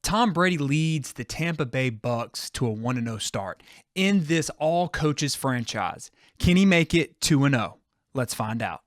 Tom Brady leads the Tampa Bay Bucks to a 1-0 start in this all-coaches franchise. Can he make it 2-0? Let's find out.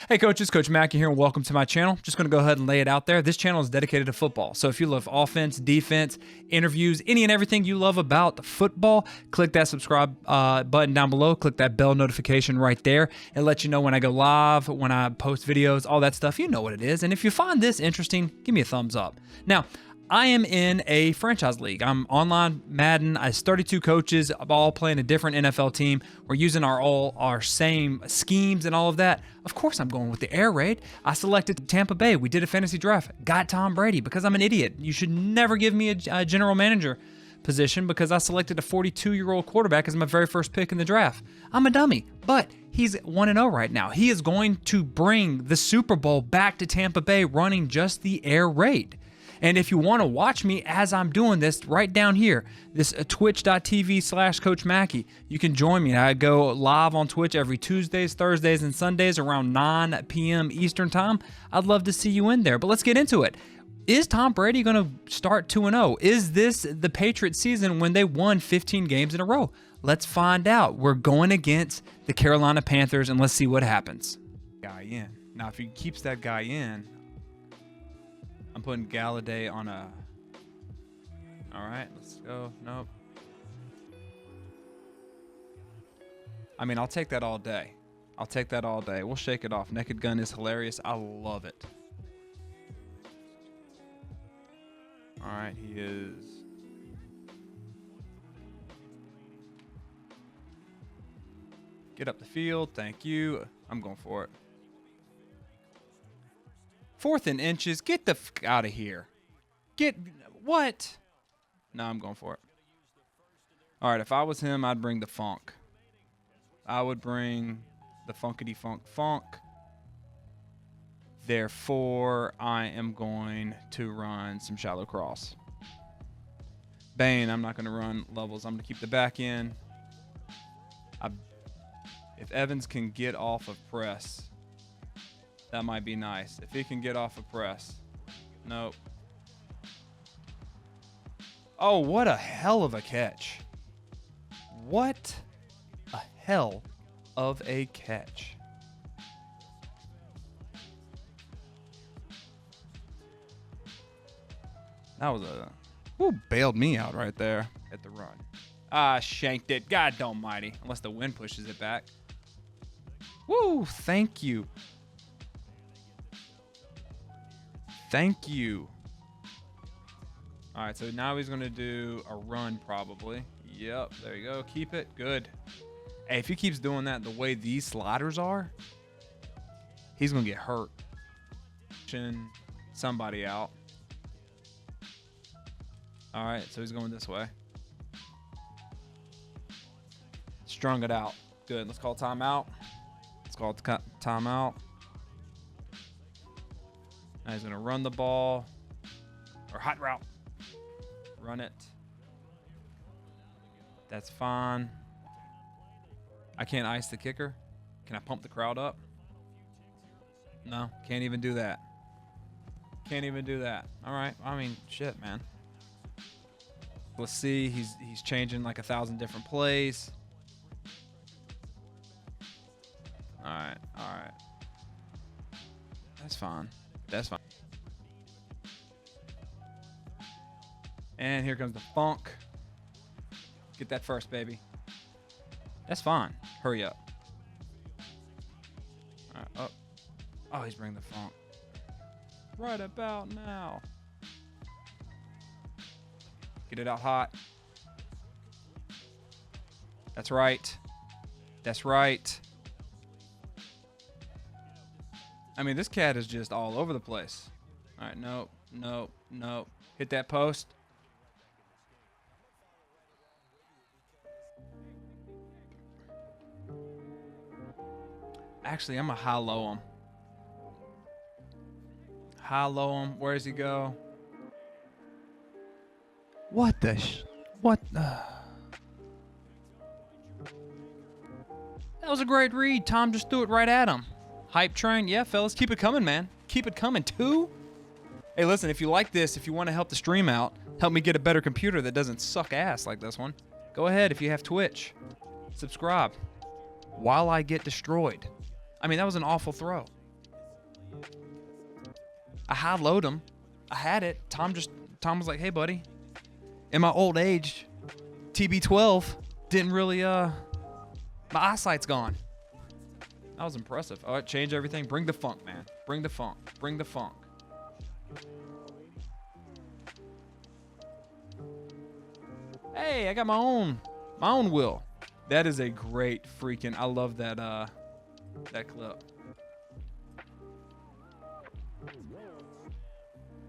Hey coaches, Coach McKie here, and welcome to my channel. Just going to go ahead and lay it out there. This channel is dedicated to football. So if you love offense, defense, interviews, any and everything you love about football, click that subscribe button down below. Click that bell notification right there. It'll let you know when I go live, when I post videos, all that stuff. You know what it is. And if you find this interesting, give me a thumbs up. Now, I am in a franchise league. I'm online Madden. I 32 coaches, all playing a different NFL team. We're using our same schemes and all of that. Of course, I'm going with the air raid. I selected Tampa Bay. We did a fantasy draft. Got Tom Brady because I'm an idiot. You should never give me a general manager position because I selected a 42-year-old quarterback as my very first pick in the draft. I'm a dummy, but he's 1-0 right now. He is going to bring the Super Bowl back to Tampa Bay running just the air raid. And if you want to watch me as I'm doing this, right down here, this twitch.tv/Coach McKie, you can join me. I go live on Twitch every Tuesdays, Thursdays, and Sundays around 9 p.m. Eastern time. I'd love to see you in there, but let's get into it. Is Tom Brady going to start 2-0? Is this the Patriots season when they won 15 games in a row? Let's find out. We're going against the Carolina Panthers, and let's see what happens. Guy in. Now, if he keeps that guy in, I'm putting Galladay on a... All right, let's go. Nope. I mean, I'll take that all day. I'll take that all day. We'll shake it off. Naked gun is hilarious. I love it. All right, he is... Get up the field. Thank you. I'm going for it. 4th and inches. Get the f out of here. Get what? No, I'm going for it. All right, if I was him, I'd bring the funk. I would bring the funkity funk. Therefore, I am going to run some shallow cross. Bane, I'm not going to run levels. I'm going to keep the back in. If Evans can get off of press, that might be nice. If he can get off a press. Nope. Oh, what a hell of a catch. What a hell of a catch. That was a... Who bailed me out right there at the run. Ah, shanked it. God almighty. Unless the wind pushes it back. Woo, thank you. Thank you. All right, so now he's going to do a run probably. Yep, there you go. Keep it. Good. Hey, if he keeps doing that the way these sliders are, he's going to get hurt. Somebody out. All right, so he's going this way. Strung it out. Good. Let's call timeout. Let's call it timeout. Now he's going to run the ball. Or hot route. Run it. That's fine. I can't ice the kicker. Can I pump the crowd up? No, can't even do that. Can't even do that. All right. I mean, shit, man. Let's see. He's changing like 1,000 different plays. All right. All right. That's fine. That's fine. And here comes the funk. Get that first, baby. That's fine. Hurry up. All right. Oh, he's bringing the funk. Right about now. Get it out hot. That's right. That's right. I mean, this cat is just all over the place. All right, nope, nope, nope. Hit that post. Actually, I'm going to high-low him. High-low him. Where does he go? What the... What the... That was a great read. Tom just threw it right at him. Hype train. Yeah, fellas, keep it coming, man. Keep it coming. 2. Hey, listen, if you like this, if you want to help the stream out, help me get a better computer that doesn't suck ass like this one, go ahead if you have Twitch. Subscribe while I get destroyed. I mean, that was an awful throw. I high-load him. I had it. Tom was like, hey, buddy. In my old age, TB12 didn't really, my eyesight's gone. That was impressive. All right, change everything. Bring the funk, man. Bring the funk. Bring the funk. Hey, I got my own will. That is a great freaking, I love that, that clip.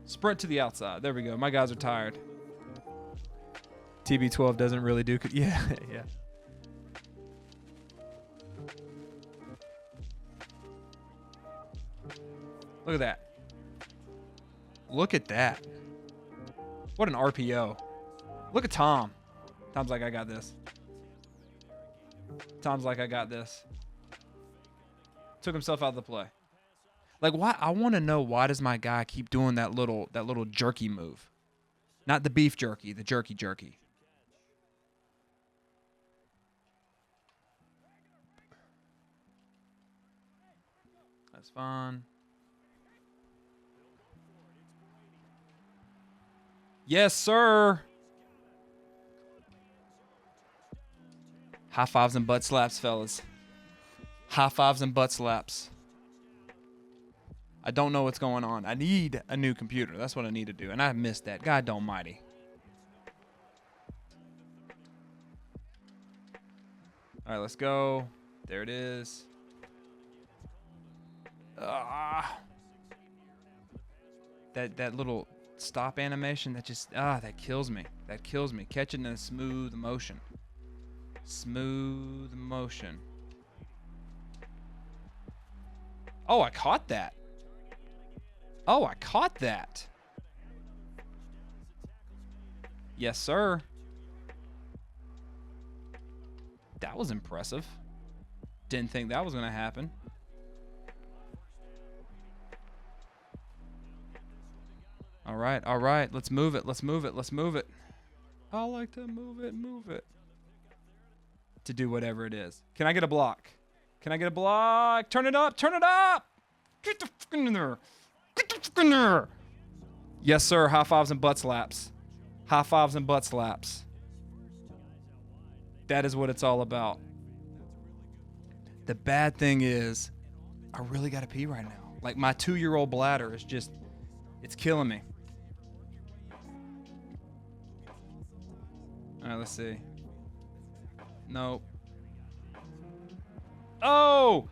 Sprint to the outside. There we go. My guys are tired. TB12 doesn't really do, yeah, yeah. Look at that. Look at that. What an RPO. Look at Tom. Tom's like, I got this. Tom's like, I got this. Took himself out of the play. Like, why? I want to know, why does my guy keep doing that little jerky move? Not the beef jerky, the jerky. That's fine. Yes, sir. High fives and butt slaps, fellas. High fives and butt slaps. I don't know what's going on. I need a new computer. That's what I need to do. And I missed that. God almighty. All right, let's go. There it is. That little stop animation, that just, that kills me. That kills me. Catch it in a smooth motion. Smooth motion. Oh, I caught that. Oh, I caught that. Yes, sir. That was impressive. Didn't think that was going to happen. All right, all right. Let's move it. Let's move it. Let's move it. I like to move it. To do whatever it is. Can I get a block? Can I get a block? Turn it up. Turn it up. Get the fucking in there. Get the fucking in there. Yes, sir. High fives and butt slaps. High fives and butt slaps. That is what it's all about. The bad thing is, I really got to pee right now. Like, my 2-year-old bladder is just, it's killing me. All right, let's see. Nope. Oh!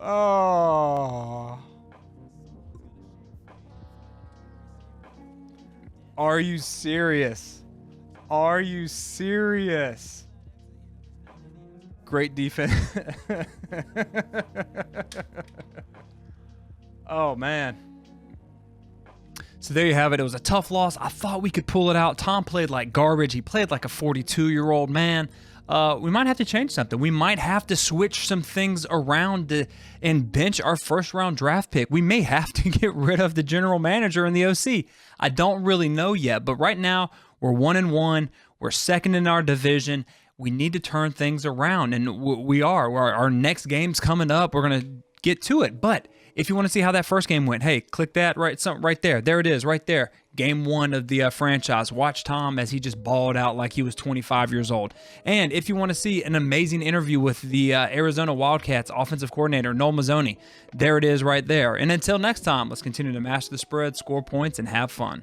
Oh. Are you serious? Are you serious? Great defense. Oh, man. So there you have it. It was a tough loss. I thought we could pull it out. Tom played like garbage. He played like a 42-year-old man. We might have to change something. We might have to switch some things around and bench our first-round draft pick. We may have to get rid of the general manager and the OC. I don't really know yet, but right now we're 1-1. We're second in our division. We need to turn things around, and we are. Our next game's coming up. We're going to get to it, but if you want to see how that first game went, hey, click that something right there. There it is, right there. Game 1 of the franchise. Watch Tom as he just balled out like he was 25 years old. And if you want to see an amazing interview with the Arizona Wildcats offensive coordinator, Noel Mazzoni, there it is right there. And until next time, let's continue to master the spread, score points, and have fun.